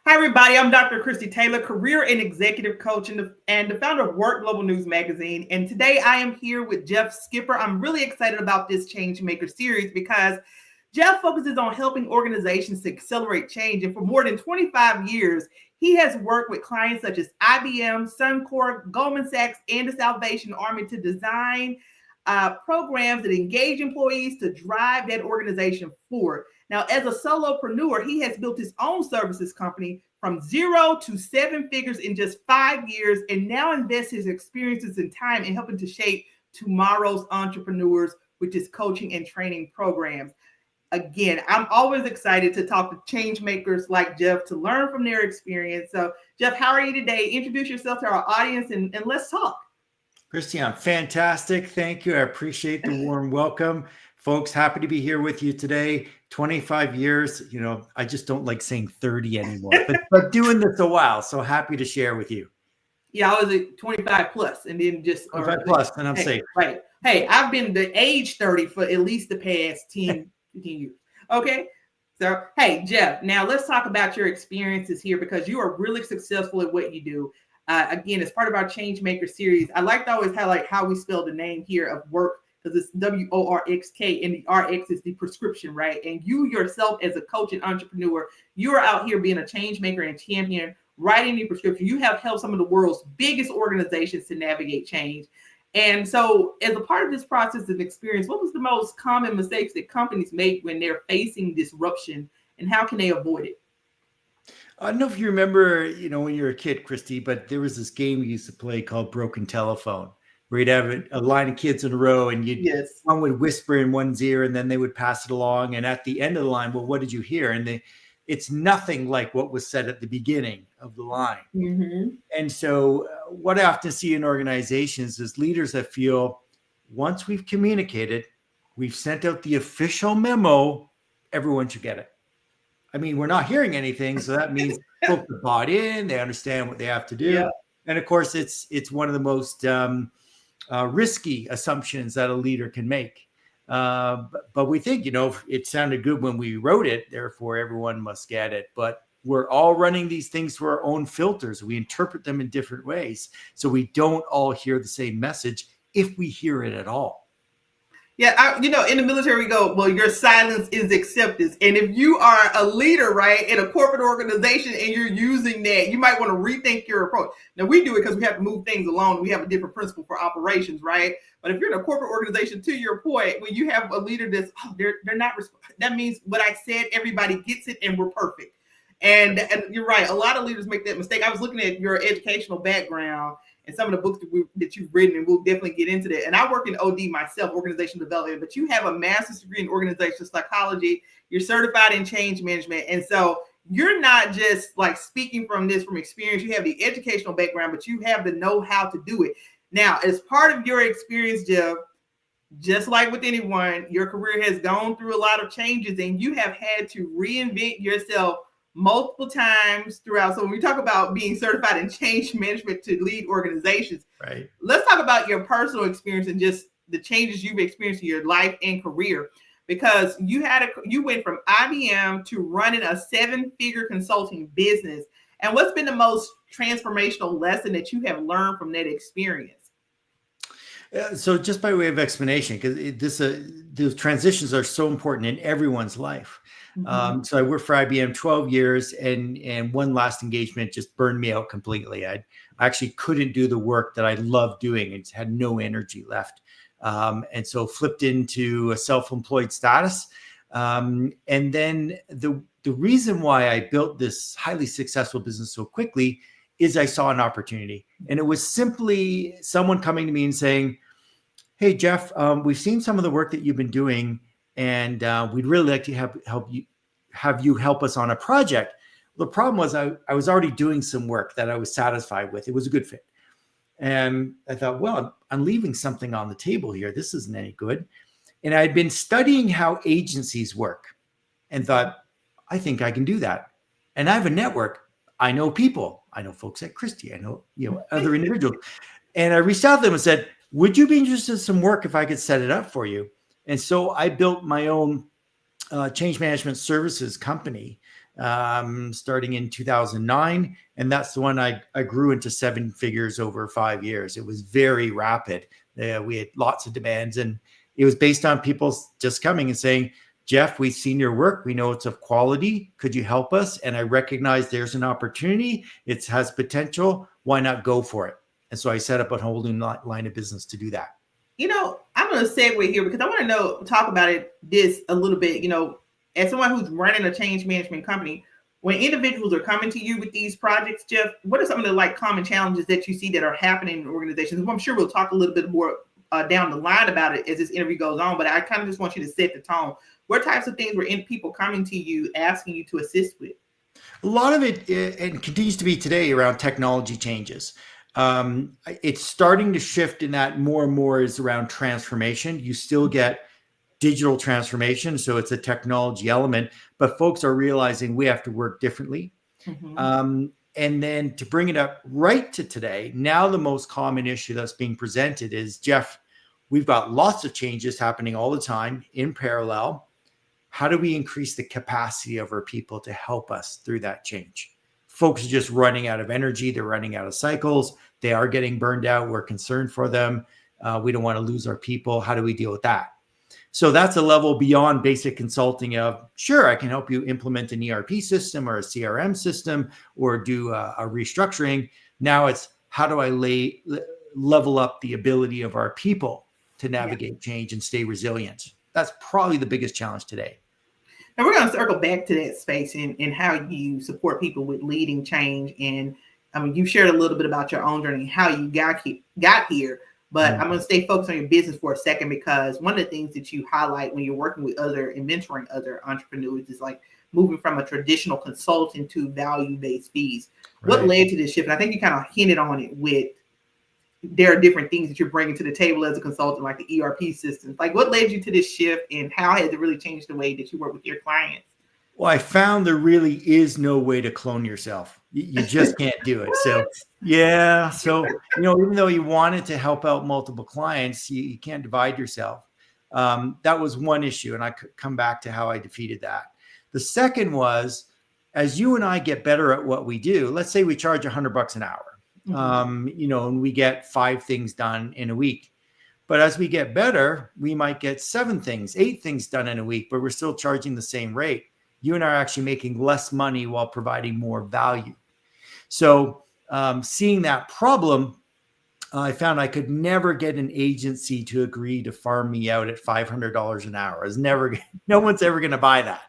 Hi, everybody. I'm Dr. Christy Taylor, career and executive coach and the founder of Work Global News Magazine. And today I am here with Jeff Skipper. I'm really excited about this Changemaker series because Jeff focuses on helping organizations to accelerate change. And for more than 25 years, he has worked with clients such as IBM, Suncor, Goldman Sachs, and the Salvation Army to design programs that engage employees to drive that organization forward. Now, as a solopreneur, he has built his own services company from 0 to 7 figures in just 5 years, and now invests his experiences and time in helping to shape tomorrow's entrepreneurs, which is coaching and training programs. Again, I'm always excited to talk to change makers like Jeff to learn from their experience. So, Jeff, how are you today? Introduce yourself to our audience and let's talk. Christy, I'm fantastic. Thank you. I appreciate the warm welcome. Folks, happy to be here with you today. 25 years, I just don't like saying 30 anymore, but doing this a while. So happy to share with you. Yeah, I was at 25 plus and then just 25 plus, and I'm safe. Right. Hey, I've been the age 30 for at least the past 10, 15 years. Okay. So, hey, Jeff, now let's talk about your experiences here because you are really successful at what you do. Again, as part of our Changemaker series, I like to always highlight how we spell the name here of work because it's WORXK and the RX is the prescription, right? And you yourself as a coach and entrepreneur, you are out here being a change maker and champion, writing the prescription. You have helped some of the world's biggest organizations to navigate change. And so as a part of this process and experience, what was the most common mistakes that companies make when they're facing disruption and how can they avoid it? I don't know if you remember, when you were a kid, Christy, but there was this game we used to play called Broken Telephone, where you'd have a line of kids in a row and one would whisper in one's ear and then they would pass it along. And at the end of the line, well, what did you hear? And it's nothing like what was said at the beginning of the line. Mm-hmm. And so what I often see in organizations is leaders that feel once we've communicated, we've sent out the official memo, everyone should get it. I mean, we're not hearing anything. So that means folks are bought in, they understand what they have to do. Yeah. And of course, it's one of the most risky assumptions that a leader can make. But we think, it sounded good when we wrote it, therefore everyone must get it. But we're all running these things through our own filters. We interpret them in different ways. So we don't all hear the same message if we hear it at all. Yeah, in the military, we go, well, your silence is acceptance. And if you are a leader, right, in a corporate organization and you're using that, you might want to rethink your approach. Now, we do it because we have to move things along. We have a different principle for operations, right? But if you're in a corporate organization, to your point, when you have a leader that's, they're not, that means what I said, everybody gets it and we're perfect. And you're right. A lot of leaders make that mistake. I was looking at your educational background and some of the books that you've written, and we'll definitely get into that. And I work in OD myself, organizational development, but you have a master's degree in organizational psychology. You're certified in change management. And so you're not just like speaking from experience. You have the educational background, but you have the know-how to do it. Now, as part of your experience, Jeff, just like with anyone, your career has gone through a lot of changes and you have had to reinvent yourself multiple times throughout. So when we talk about being certified in change management to lead organizations, right? Let's talk about your personal experience and just the changes you've experienced in your life and career, because you went from IBM to running a 7-figure consulting business. And what's been the most transformational lesson that you have learned from that experience? So just by way of explanation, because those transitions are so important in everyone's life. Mm-hmm. So I worked for IBM 12 years and one last engagement just burned me out completely. I actually couldn't do the work that I loved doing and had no energy left. And so flipped into a self-employed status. And then the reason why I built this highly successful business so quickly is I saw an opportunity. And it was simply someone coming to me and saying, hey, Jeff, we've seen some of the work that you've been doing, and we'd really like to have you help us on a project. The problem was I was already doing some work that I was satisfied with. It was a good fit. And I thought, well, I'm leaving something on the table here. This isn't any good. And I'd been studying how agencies work and thought, I think I can do that. And I have a network. I know people. I know folks at Christie. I know, other individuals. And I reached out to them and said, would you be interested in some work if I could set it up for you? And so I built my own change management services company starting in 2009. And that's the one I grew into 7 figures over 5 years. It was very rapid. We had lots of demands, and it was based on people just coming and saying, Jeff, we've seen your work. We know it's of quality. Could you help us? And I recognize there's an opportunity. It has potential. Why not go for it? And so I set up a whole new line of business to do that. I'm going to segue here because I want to talk about this a little bit. As someone who's running a change management company, when individuals are coming to you with these projects, Jeff, what are some of the common challenges that you see that are happening in organizations? Well, I'm sure we'll talk a little bit more down the line about it as this interview goes on, but I kind of just want you to set the tone. What types of things were people coming to you asking you to assist with? A lot of it, and continues to be today, around technology changes. It's starting to shift in that more and more is around transformation. You still get digital transformation, so it's a technology element, but folks are realizing we have to work differently. Mm-hmm. And then to bring it up right to today, now the most common issue that's being presented is, Jeff, we've got lots of changes happening all the time in parallel. How do we increase the capacity of our people to help us through that change? Folks are just running out of energy. They're running out of cycles. They are getting burned out. We're concerned for them. We don't want to lose our people. How do we deal with that? So that's a level beyond basic consulting of, sure, I can help you implement an ERP system or a CRM system or do a restructuring. Now it's, how do I level up the ability of our people to navigate change and stay resilient? That's probably the biggest challenge today. And we're going to circle back to that space and how you support people with leading change. And you shared a little bit about your own journey, how you got here. But I'm going to stay focused on your business for a second, because one of the things that you highlight when you're working with other and mentoring other entrepreneurs is moving from a traditional consulting to value-based fees. Right. What led to this shift? And I think you kind of hinted on it with, there are different things that you're bringing to the table as a consultant, like the ERP systems. What led you to this shift, and how has it really changed the way that you work with your clients? Well, I found there really is no way to clone yourself. You just can't do it. So, yeah. So, even though you wanted to help out multiple clients, you can't divide yourself. That was one issue. And I could come back to how I defeated that. The second was, as you and I get better at what we do, let's say we charge $100 an hour, and we get 5 things done in a week. But as we get better, we might get 7 things, 8 things done in a week, but we're still charging the same rate. You and I are actually making less money while providing more value. So seeing that problem, I found I could never get an agency to agree to farm me out at $500 an hour. No one's ever going to buy that.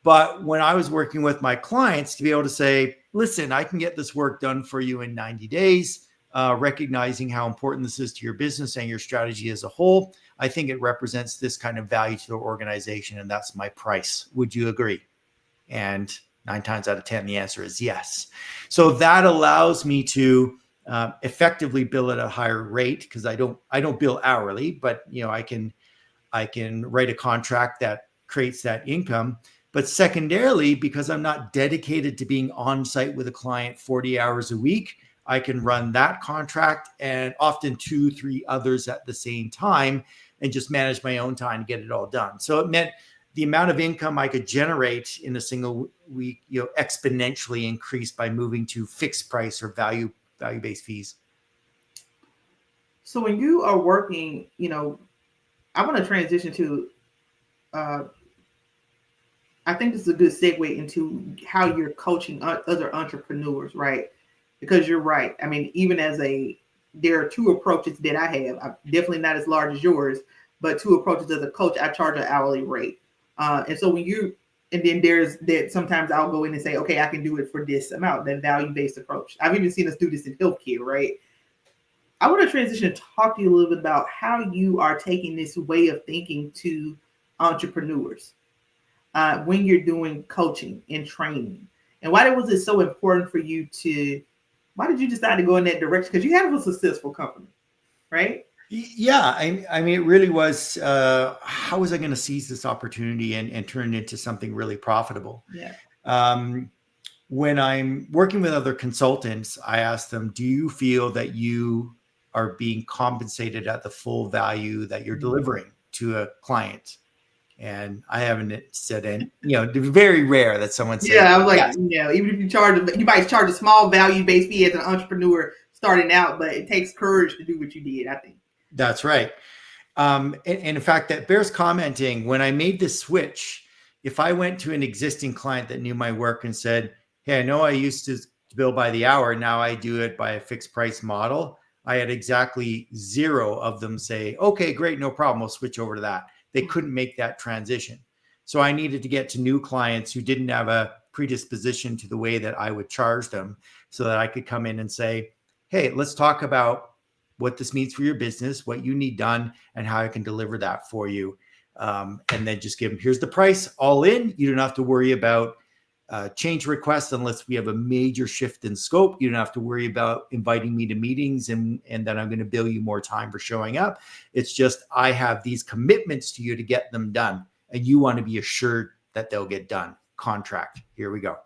But when I was working with my clients, to be able to say, listen, I can get this work done for you in 90 days, recognizing how important this is to your business and your strategy as a whole, I think it represents this kind of value to the organization, and that's my price. Would you agree? And 9 times out of 10, the answer is yes. So that allows me to effectively bill at a higher rate, because I don't bill hourly, but I can write a contract that creates that income. But secondarily, because I'm not dedicated to being on site with a client 40 hours a week, I can run that contract and often 2, 3 others at the same time, and just manage my own time to get it all done. So it meant the amount of income I could generate in a single week, exponentially increased by moving to fixed price or value-based fees. So when you are working, I want to transition to, I think this is a good segue into how you're coaching other entrepreneurs, right? Because you're right. I mean, even there are 2 approaches that I have. I'm definitely not as large as yours, but 2 approaches as a coach. I charge an hourly rate. And so and then there's that sometimes I'll go in and say, okay, I can do it for this amount, that value-based approach. I've even seen us do this in healthcare, right? I want to transition and talk to you a little bit about how you are taking this way of thinking to entrepreneurs when you're doing coaching and training. And why was it so important for you why did you decide to go in that direction? Because you have a successful company, right? Yeah. I mean, it really was, how was I going to seize this opportunity and turn it into something really profitable? Yeah. When I'm working with other consultants, I ask them, do you feel that you are being compensated at the full value that you're delivering to a client? And I haven't said any, very rare that someone said, Yeah, I was like, yes. even if you might charge a small value-based fee as an entrepreneur starting out, but it takes courage to do what you did, I think. That's right. And in fact, that bears commenting. When I made this switch, if I went to an existing client that knew my work and said, hey, I know I used to bill by the hour, now I do it by a fixed price model, I had exactly 0 of them say, okay, great, no problem, we'll switch over to that. They couldn't make that transition. So I needed to get to new clients who didn't have a predisposition to the way that I would charge them, so that I could come in and say, hey, let's talk about what this means for your business, what you need done, and how I can deliver that for you. And then just give them, here's the price, all in. You don't have to worry about change requests unless we have a major shift in scope. You don't have to worry about inviting me to meetings and then I'm going to bill you more time for showing up. It's just, I have these commitments to you to get them done, and you want to be assured that they'll get done. Contract. Here we go.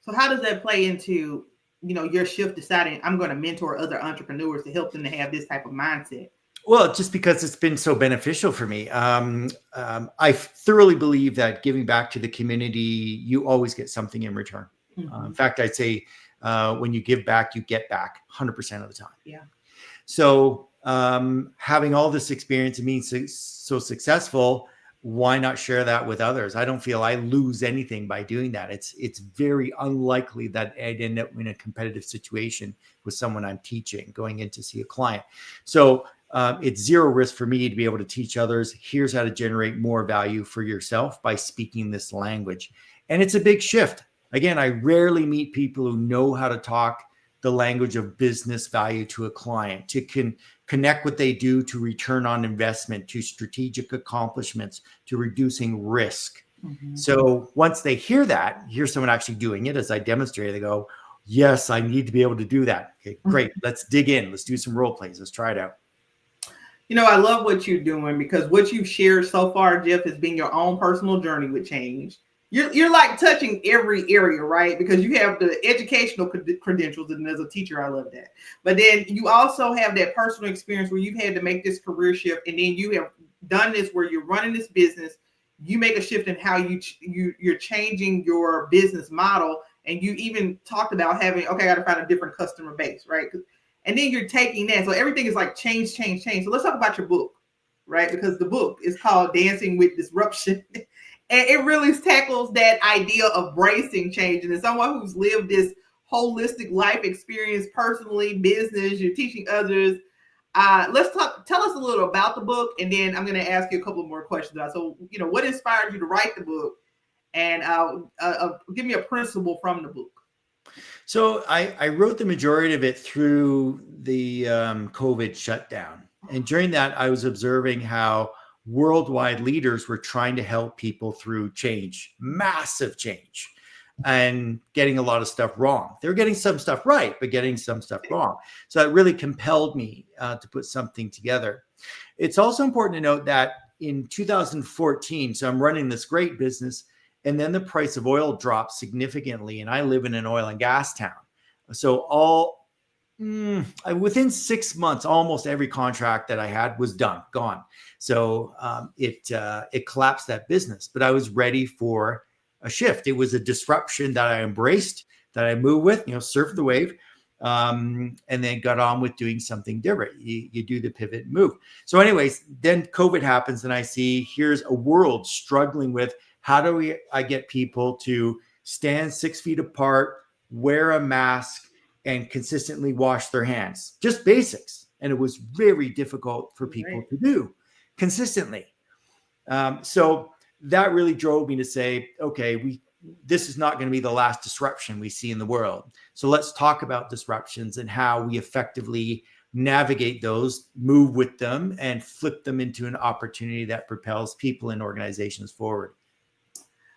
So how does that play into, your shift deciding I'm going to mentor other entrepreneurs to help them to have this type of mindset? Well, just because it's been so beneficial for me. I thoroughly believe that giving back to the community, you always get something in return. Mm-hmm. In fact, I'd say when you give back, you get back 100% of the time. Yeah. So having all this experience and being so successful, why not share that with others? I don't feel I lose anything by doing that. It's very unlikely that I'd end up in a competitive situation with someone I'm teaching going in to see a client. So it's 0 risk for me to be able to teach others. Here's how to generate more value for yourself by speaking this language. And it's a big shift. Again, I rarely meet people who know how to talk the language of business value to a client, to connect what they do to return on investment, to strategic accomplishments, to reducing risk. Mm-hmm. So once they hear someone actually doing it, as I demonstrated, they go, yes, I need to be able to do that. Okay, great. Let's dig in. Let's do some role plays. Let's try it out. I love what you're doing, because what you've shared so far, Jeff, has been your own personal journey with change. You're like touching every area, right? Because you have the educational credentials, and as a teacher, I love that. But then you also have that personal experience where you've had to make this career shift, and then you have done this where you're running this business. You make a shift in how you're changing your business model, and you even talked about having, okay, I got to find a different customer base, right? And then you're taking that. So everything is like change. So let's talk about your book, right? Because the book is called Dancing with Disruption. And it really tackles that idea of bracing change. And as someone who's lived this holistic life experience, personally, business, you're teaching others. Tell us a little about the book. And then I'm going to ask you a couple more questions. So, what inspired you to write the book? And give me a principle from the book. So I wrote the majority of it through the COVID shutdown. And during that, I was observing how worldwide leaders were trying to help people through change, massive change, and getting a lot of stuff wrong. They were getting some stuff right, but getting some stuff wrong. So it really compelled me to put something together. It's also important to note that in 2014, so I'm running this great business, and then the price of oil dropped significantly, and I live in an oil and gas town. So within 6 months, almost every contract that I had was gone. So it collapsed that business, but I was ready for a shift. It was a disruption that I embraced, that I moved with, surfed the wave, and then got on with doing something different. You do the pivot and move. So anyways, then COVID happens, and I see here's a world struggling with, how do I get people to stand 6 feet apart, wear a mask, and consistently wash their hands? Just basics. And it was very difficult for people to do consistently. So that really drove me to say, okay, this is not going to be the last disruption we see in the world. So let's talk about disruptions and how we effectively navigate those, move with them, and flip them into an opportunity that propels people and organizations forward.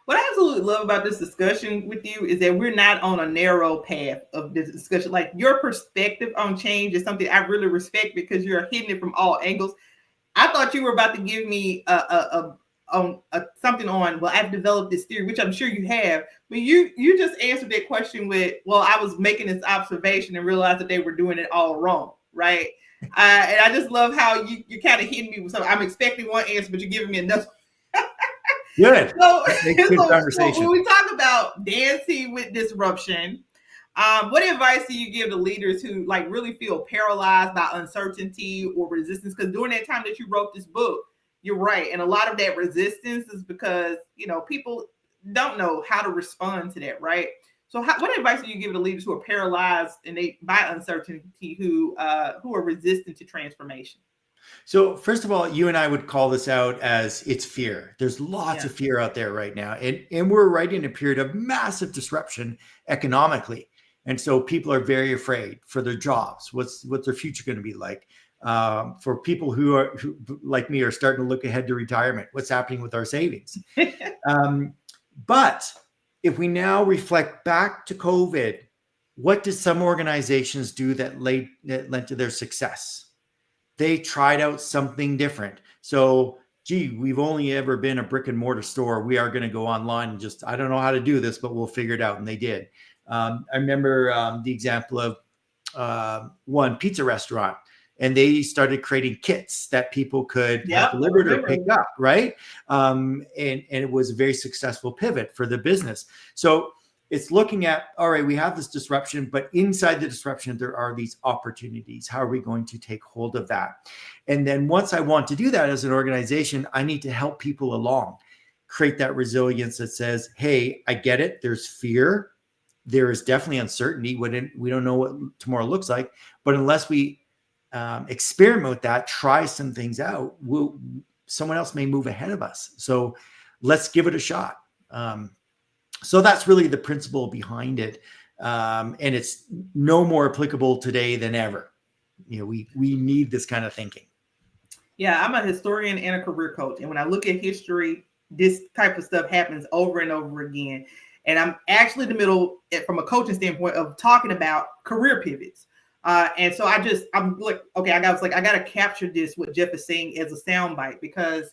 What I absolutely love about this discussion with you is that we're not on a narrow path of this discussion. Like, your perspective on change is something I really respect, because you're hitting it from all angles. I thought you were about to give me something on, well, I've developed this theory, which I'm sure you have, but you just answered that question with, well, I was making this observation and realized that they were doing it all wrong, right? And I just love how you kind of hit me with something. I'm expecting one answer, but you're giving me another. Good. So, That makes good so when conversation. we talk about dancing with disruption, what advice do you give to leaders who like really feel paralyzed by uncertainty or resistance? Because during that time that you wrote this book, you're right, and a lot of that resistance is because people don't know how to respond to that, right? So, what advice do you give to leaders who are paralyzed and they by uncertainty, who are resistant to transformation? So first of all, you and I would call this out as it's fear. There's lots Yeah. of fear out there right now. And we're right in a period of massive disruption economically. And so people are very afraid for their jobs. What's their future going to be like? For people who like me, are starting to look ahead to retirement, what's happening with our savings? But if we now reflect back to COVID, what did some organizations do that led to their success? They tried out something different. So, gee, we've only ever been a brick and mortar store. We are going to go online and just, I don't know how to do this, but we'll figure it out. And they did. I remember the example of one pizza restaurant, and they started creating kits that people could have Yep, I delivered or remember. pick up, right? And it was a very successful pivot for the business. So it's looking at, all right, we have this disruption, but inside the disruption, there are these opportunities. How are we going to take hold of that? And then once I want to do that as an organization, I need to help people along, create that resilience that says, hey, I get it. There's fear. There is definitely uncertainty. We don't know what tomorrow looks like, but unless we experiment with that, try some things out, someone else may move ahead of us. So let's give it a shot. So that's really the principle behind it. And it's no more applicable today than ever. We need this kind of thinking. Yeah, I'm a historian and a career coach. And when I look at history, this type of stuff happens over and over again. And I'm actually in the middle, from a coaching standpoint, of talking about career pivots. And so I'm like, okay, I got to capture this, what Jeff is saying, as a soundbite, because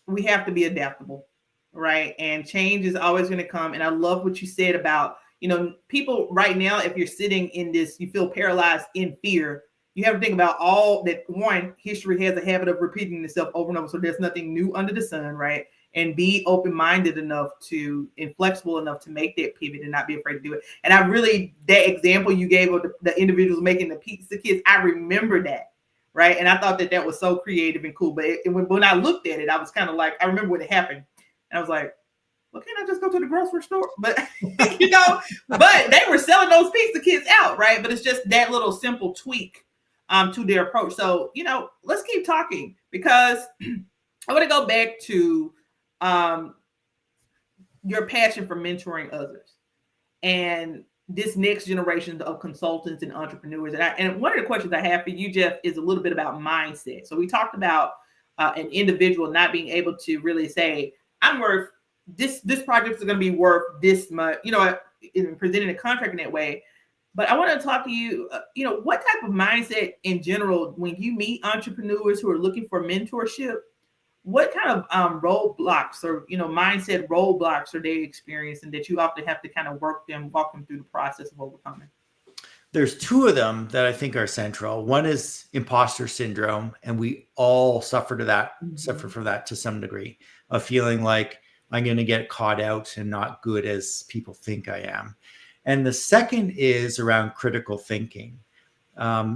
we have to be adaptable, right? And change is always going to come. And I love what you said about, people right now, if you're sitting in this, you feel paralyzed in fear. You have to think about all that. One, history has a habit of repeating itself over and over. So there's nothing new under the sun, right? And be open-minded enough and flexible enough to make that pivot and not be afraid to do it. And that example you gave of the individuals making the pizza kits, I remember that. Right. And I thought that was so creative and cool. But when I looked at it, I was kind of like, I remember when it happened. And I was like, well, can't I just go to the grocery store? But, but they were selling those pizza kits out. Right. But it's just that little simple tweak to their approach. So, let's keep talking, because I want to go back to your passion for mentoring others and this next generation of consultants and entrepreneurs. And one of the questions I have for you, Jeff, is a little bit about mindset. So we talked about an individual not being able to really say, I'm worth this project is going to be worth this much, in presenting a contract in that way. But I want to talk to you, what type of mindset in general, when you meet entrepreneurs who are looking for mentorship, what kind of roadblocks or mindset roadblocks are they experiencing that you often have to kind of walk them through the process of overcoming? There's two of them that I think are central. One is imposter syndrome, and we all suffer from that to some degree, of feeling like I'm going to get caught out and not good as people think I am. And the second is around critical thinking.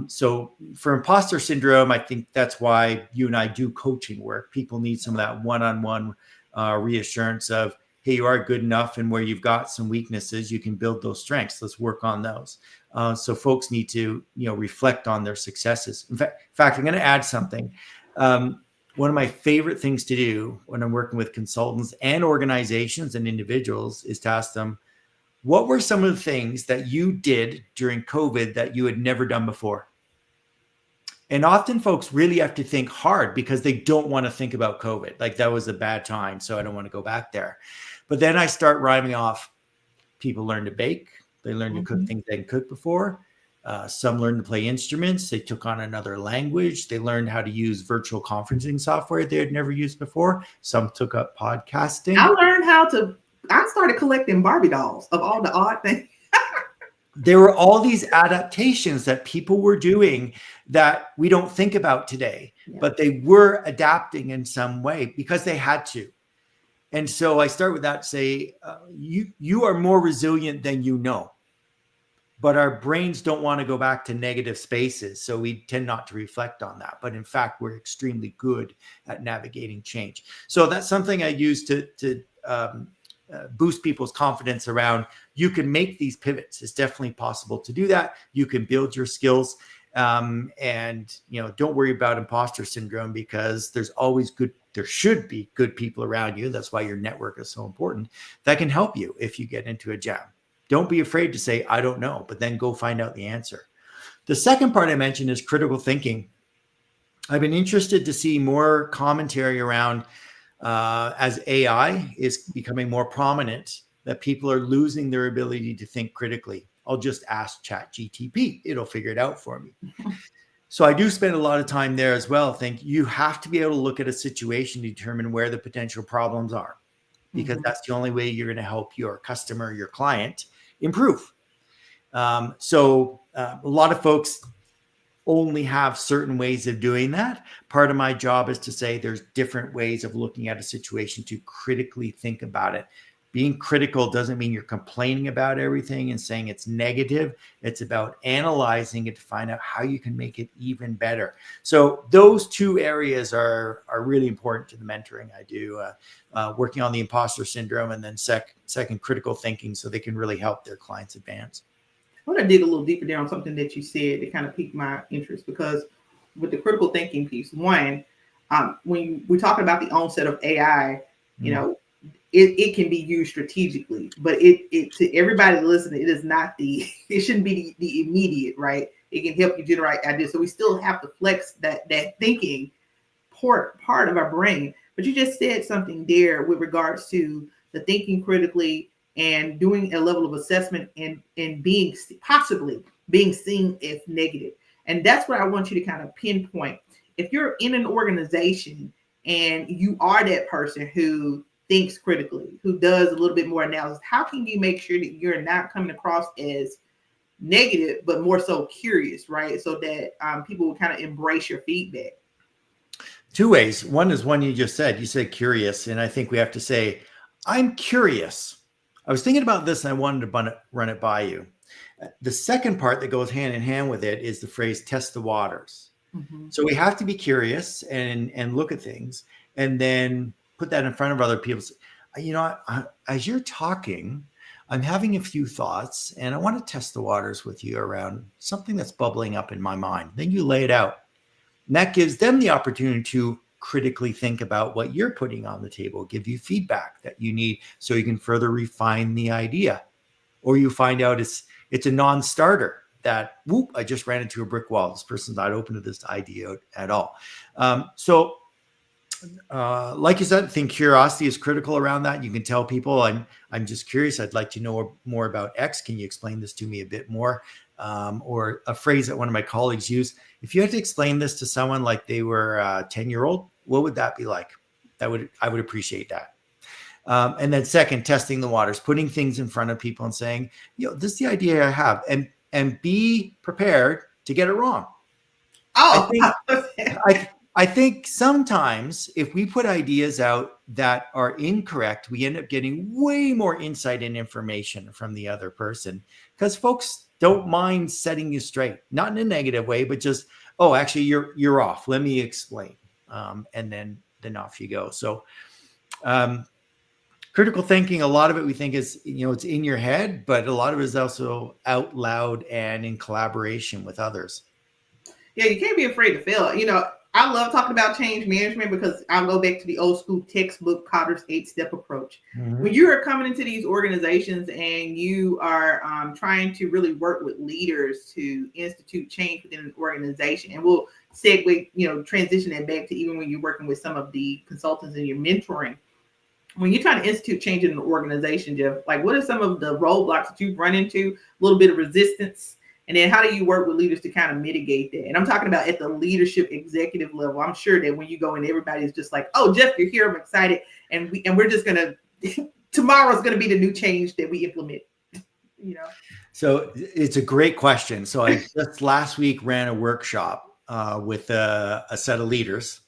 So for imposter syndrome, I think that's why you and I do coaching work. People need some of that one-on-one reassurance of, hey, you are good enough, and where you've got some weaknesses, you can build those strengths. Let's work on those. So folks need to, reflect on their successes. In fact, I'm going to add something. One of my favorite things to do when I'm working with consultants and organizations and individuals is to ask them, what were some of the things that you did during COVID that you had never done before? And often folks really have to think hard because they don't want to think about COVID. Like, that was a bad time, so I don't want to go back there. But then I start rhyming off. People learn to bake. They learn to cook things they hadn't cooked before. Some learned to play instruments. They took on another language. They learned how to use virtual conferencing software they had never used before. Some took up podcasting. I started collecting Barbie dolls of all the odd things. there were all these adaptations that people were doing that we don't think about today, but they were adapting in some way because they had to. And so I start with that, say, you are more resilient than you know, but our brains don't want to go back to negative spaces. So we tend not to reflect on that. But in fact, we're extremely good at navigating change. So that's something I use to boost people's confidence around, you can make these pivots. It's definitely possible to do that. You can build your skills. And don't worry about imposter syndrome, because there should be good people around you. That's why your network is so important, that can help you if you get into a jam. Don't be afraid to say, I don't know, but then go find out the answer. The second part I mentioned is critical thinking. I've been interested to see more commentary around, as AI is becoming more prominent, that people are losing their ability to think critically. I'll just ask ChatGPT. It'll figure it out for me. So I do spend a lot of time there as well. You have to be able to look at a situation to determine where the potential problems are, because that's the only way you're going to help your customer, your client, improve. So a lot of folks only have certain ways of doing that. Part of my job is to say there's different ways of looking at a situation to critically think about it. Being critical doesn't mean you're complaining about everything and saying it's negative. It's about analyzing it to find out how you can make it even better. So those two areas are really important to the mentoring I do, working on the imposter syndrome, and then second, critical thinking, so they can really help their clients advance. I want to dig a little deeper down on something that you said that kind of piqued my interest, because with the critical thinking piece, one, when we're talking about the onset of AI, it can be used strategically, but it to everybody listening, it is not it shouldn't be the immediate, right? It can help you generate ideas. So we still have to flex that thinking part of our brain. But you just said something there with regards to the thinking critically and doing a level of assessment and being possibly being seen as negative. And that's what I want you to kind of pinpoint. If you're in an organization and you are that person who thinks critically, who does a little bit more analysis, how can you make sure that you're not coming across as negative, but more so curious, right? So that people will kind of embrace your feedback. Two ways. One is one you just said. You said curious, and I think we have to say, I'm curious. I was thinking about this and I wanted to run it by you. The second part that goes hand in hand with it is the phrase test the waters. So we have to be curious and look at things, and then put that in front of other people. As you're talking, I'm having a few thoughts and I want to test the waters with you around something that's bubbling up in my mind. Then you lay it out. And that gives them the opportunity to critically think about what you're putting on the table, give you feedback that you need so you can further refine the idea. Or you find out it's a non-starter, that, whoop, I just ran into a brick wall. This person's not open to this idea at all. Like you said, I think curiosity is critical around that. You can tell people, I'm just curious. I'd like to know more about X. Can you explain this to me a bit more? Or a phrase that one of my colleagues used: if you had to explain this to someone like they were a 10-year-old, what would that be like? I would appreciate that. And then second, testing the waters, putting things in front of people and saying, this is the idea I have, and be prepared to get it wrong. I think sometimes if we put ideas out that are incorrect, we end up getting way more insight and information from the other person, because folks don't mind setting you straight, not in a negative way, but just, oh, actually you're off. Let me explain. And then off you go. So, critical thinking, a lot of it we think is, it's in your head, but a lot of it is also out loud and in collaboration with others. Yeah, you can't be afraid to fail. I love talking about change management because I'll go back to the old school textbook, Cotter's 8-step approach. When you are coming into these organizations and you are trying to really work with leaders to institute change within an organization, and we'll segue, transition that back to even when you're working with some of the consultants and you're mentoring. When you're trying to institute change in an organization, Jeff, like what are some of the roadblocks that you've run into, a little bit of resistance? And then how do you work with leaders to kind of mitigate that? And I'm talking about at the leadership executive level. I'm sure that when you go in, everybody's just like, oh, Jeff, you're here. I'm excited. And we're just going to, tomorrow's going to be the new change that we implement, So it's a great question. So I just last week ran a workshop with a set of leaders,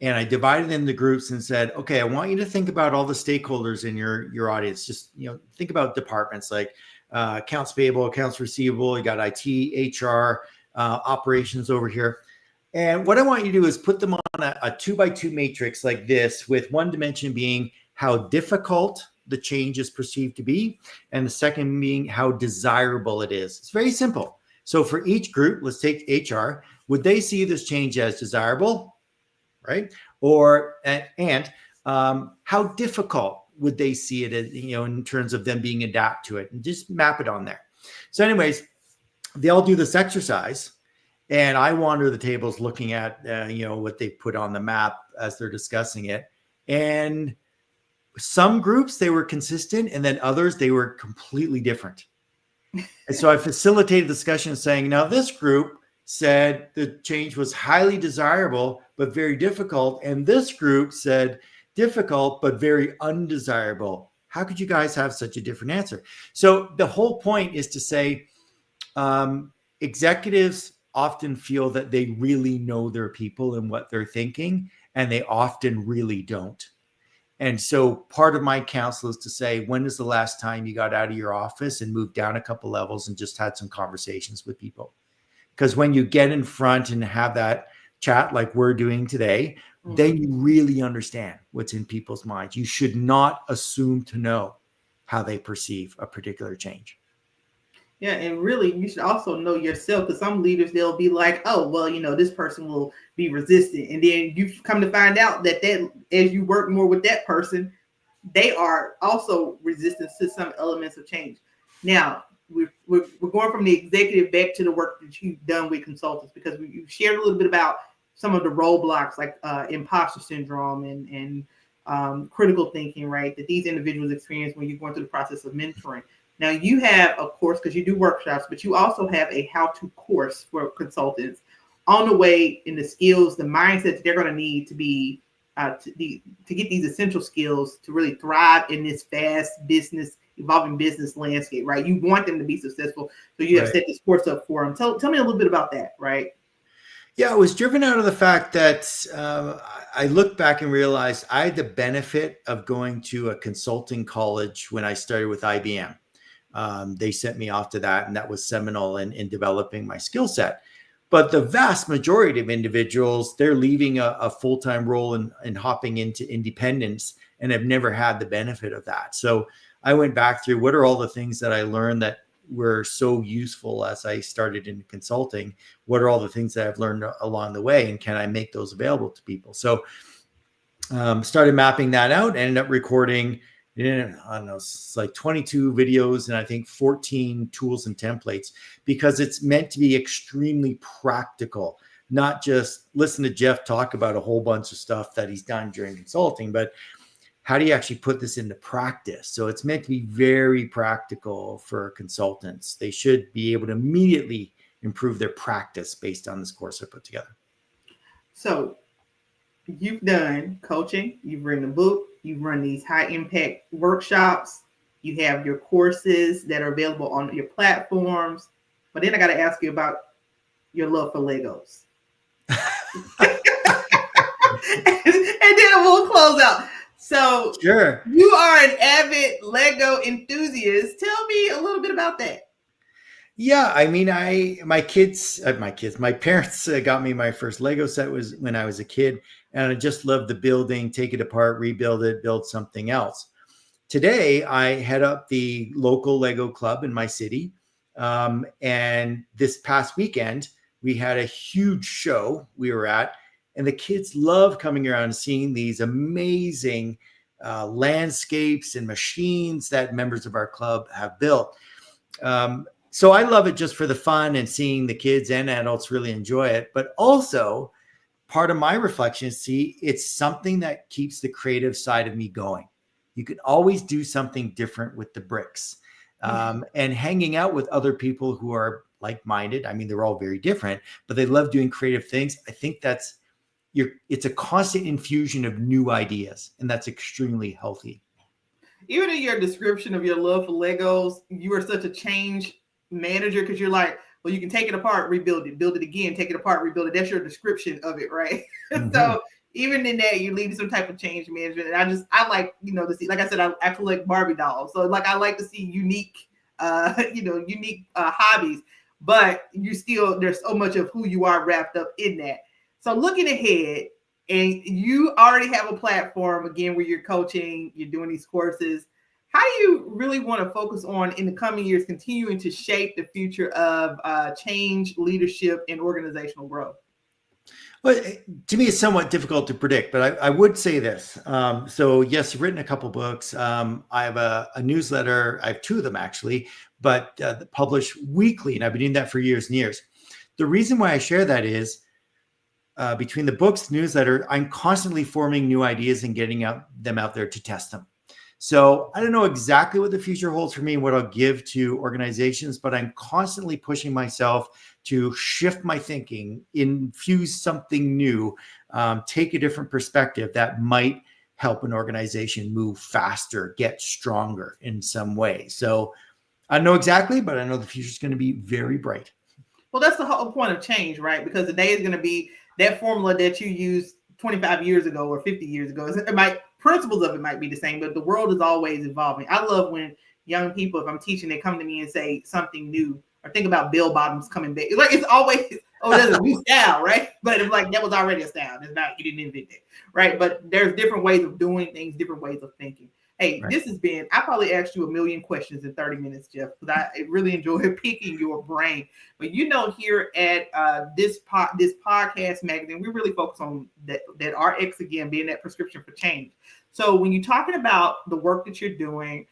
and I divided them into groups and said, okay, I want you to think about all the stakeholders in your audience. Just think about departments like accounts payable, accounts receivable. You got IT, HR, operations over here. And what I want you to do is put them on a 2x2 matrix like this, with one dimension being how difficult the change is perceived to be, and the second being how desirable it is. It's very simple. So for each group, let's take HR. Would they see this change as desirable, right? Or and how difficult would they see it, in terms of them being adapt to it, and just map it on there. So, anyways, they all do this exercise, and I wander the tables looking at what they put on the map as they're discussing it. And some groups, they were consistent, and then others, they were completely different. And so I facilitated discussion saying, now this group said the change was highly desirable but very difficult, and this group said difficult but very undesirable. How could you guys have such a different answer? So the whole point is to say, executives often feel that they really know their people and what they're thinking, and they often really don't. And so part of my counsel is to say, when is the last time you got out of your office and moved down a couple levels and just had some conversations with people? Because when you get in front and have that chat like we're doing today, then you really understand what's in people's minds. You should not assume to know how they perceive a particular change. Yeah, and really, you should also know yourself, because some leaders, they'll be like, "Oh, well, this person will be resistant," and then you come to find out that as you work more with that person, they are also resistant to some elements of change. Now, we're going from the executive back to the work that you've done with consultants, because you shared a little bit about some of the roadblocks like imposter syndrome and critical thinking, right? That these individuals experience when you're going through the process of mentoring. Now you have a course, because you do workshops, but you also have a how-to course for consultants on the way in the skills, the mindset they're going to need to be to get these essential skills to really thrive in this fast business, evolving business landscape, right? You want them to be successful, so you have set this course up for them. Tell me a little bit about that, right? Yeah, it was driven out of the fact that I looked back and realized I had the benefit of going to a consulting college when I started with IBM. They sent me off to that, and that was seminal in developing my skill set. But the vast majority of individuals, they're leaving a full-time role and hopping into independence, and have never had the benefit of that. So I went back through, what are all the things that I learned that were so useful as I started in consulting? What are all the things that I've learned along the way, and can I make those available to people? So started mapping that out, ended up recording, I don't know, it's like 22 videos and I think 14 tools and templates, because it's meant to be extremely practical, not just listen to Jeff talk about a whole bunch of stuff that he's done during consulting, but how do you actually put this into practice? So it's meant to be very practical for consultants. They should be able to immediately improve their practice based on this course I put together. So you've done coaching, you've written a book, you've run these high impact workshops, you have your courses that are available on your platforms. But then I got to ask you about your love for Legos. And then we'll close out. So sure, you are an avid Lego enthusiast. Tell me a little bit about that. Yeah, I mean, my parents got me my first Lego set was when I was a kid, and I just loved the building, take it apart, rebuild it, build something else. Today, I head up the local Lego club in my city, and this past weekend we had a huge show we were at, and the kids love coming around and seeing these amazing landscapes and machines that members of our club have built. So I love it just for the fun and seeing the kids and adults really enjoy it. But also part of my reflection is, see, it's something that keeps the creative side of me going. You can always do something different with the bricks. And hanging out with other people who are like-minded. I mean, they're all very different, but they love doing creative things. I think it's a constant infusion of new ideas, and that's extremely healthy. Even in your description of your love for Legos, you are such a change manager because you're like, well, you can take it apart, rebuild it, build it again, take it apart, rebuild it. That's your description of it, right? Mm-hmm. So even in that, you lead some type of change management. And I like, to see, like I said, I collect Barbie dolls. So like, I like to see unique, unique hobbies, but there's so much of who you are wrapped up in that. So looking ahead, and you already have a platform again where you're coaching, you're doing these courses. How do you really want to focus on in the coming years, continuing to shape the future of change, leadership, and organizational growth? Well, to me, it's somewhat difficult to predict, but I would say this. So yes, you've written a couple books. I have a newsletter. I have two of them actually, but publish weekly, and I've been doing that for years and years. The reason why I share that is between the books, newsletter, I'm constantly forming new ideas and getting them out there to test them. So I don't know exactly what the future holds for me and what I'll give to organizations, but I'm constantly pushing myself to shift my thinking, infuse something new, take a different perspective that might help an organization move faster, get stronger in some way. So I don't know exactly, but I know the future is going to be very bright. Well, that's the whole point of change, right? Because the day is going to be that formula that you used 25 years ago or 50 years ago. Principles of it might be the same, but the world is always evolving. I love when young people, if I'm teaching, they come to me and say something new, or think about bell bottoms coming back. Like, it's always, there's a new style, right? But it's like, that was already a style. It's not, you didn't invent it, right? But there's different ways of doing things, different ways of thinking. Hey, right. This has been, I probably asked you a million questions in 30 minutes, Jeff, because I really enjoy picking your brain. But here at this podcast magazine, we really focus on that RX, again, being that prescription for change. So when you're talking about the work that you're doing,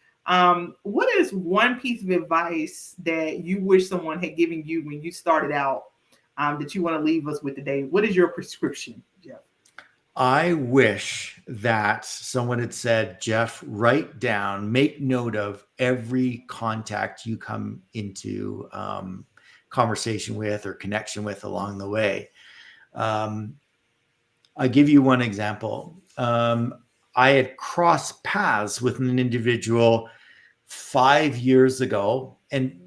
what is one piece of advice that you wish someone had given you when you started out that you want to leave us with today? What is your prescription, Jeff? I wish that someone had said, Jeff, write down, make note of every contact you come into conversation with or connection with along the way. I'll give you one example. I had crossed paths with an individual 5 years ago and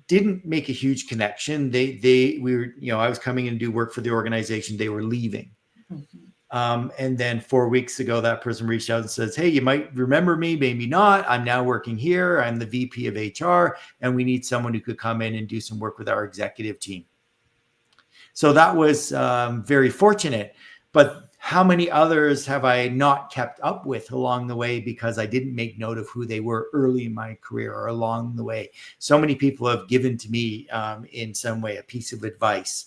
didn't make a huge connection. We were, I was coming in to do work for the organization. They were leaving. Mm-hmm. And then 4 weeks ago, that person reached out and says, hey, you might remember me, maybe not. I'm now working here. I'm the VP of HR, and we need someone who could come in and do some work with our executive team. So that was very fortunate. But how many others have I not kept up with along the way because I didn't make note of who they were early in my career or along the way? So many people have given to me in some way a piece of advice.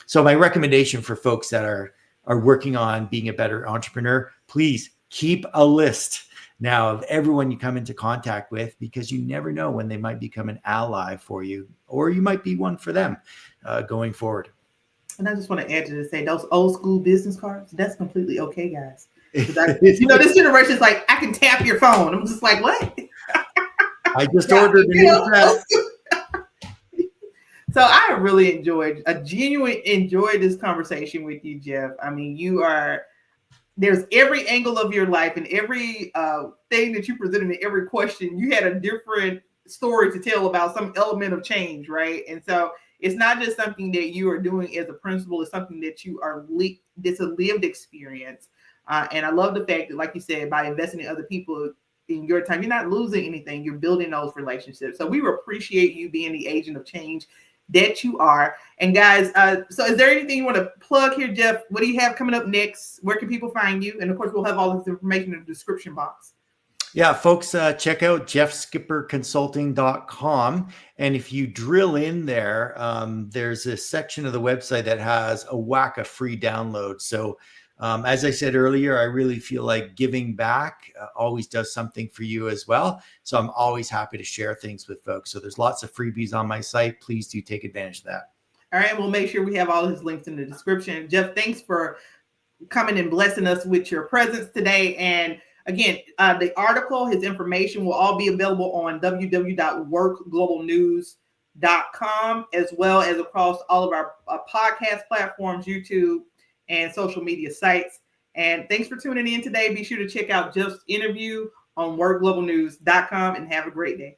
So my recommendation for folks that are working on being a better entrepreneur, please keep a list now of everyone you come into contact with, because you never know when they might become an ally for you, or you might be one for them going forward. And I just want to add to this, say those old school business cards, that's completely okay, guys. This generation is like, I can tap your phone. I'm just like, what? I just ordered a new set. So I really enjoyed this conversation with you, Jeff. I mean, there's every angle of your life and every thing that you presented in every question, you had a different story to tell about some element of change, right? And so it's not just something that you are doing as a principal, it's something that it's a lived experience. And I love the fact that, like you said, by investing in other people in your time, you're not losing anything, you're building those relationships. So we appreciate you being the agent of change that you are. And guys, so is there anything you want to plug here, Jeff? What do you have coming up next? Where can people find you? And of course, we'll have all this information in the description box. Yeah, folks, check out jeffskipperconsulting.com. And if you drill in there, there's a section of the website that has a whack of free downloads. So as I said earlier, I really feel like giving back always does something for you as well. So I'm always happy to share things with folks. So there's lots of freebies on my site. Please do take advantage of that. All right. We'll make sure we have all his links in the description. Jeff, thanks for coming and blessing us with your presence today. And again, the article, his information will all be available on www.workglobalnews.com, as well as across all of our podcast platforms, YouTube, and social media sites. And thanks for tuning in today. Be sure to check out Jeff's interview on workglobalnews.com and have a great day.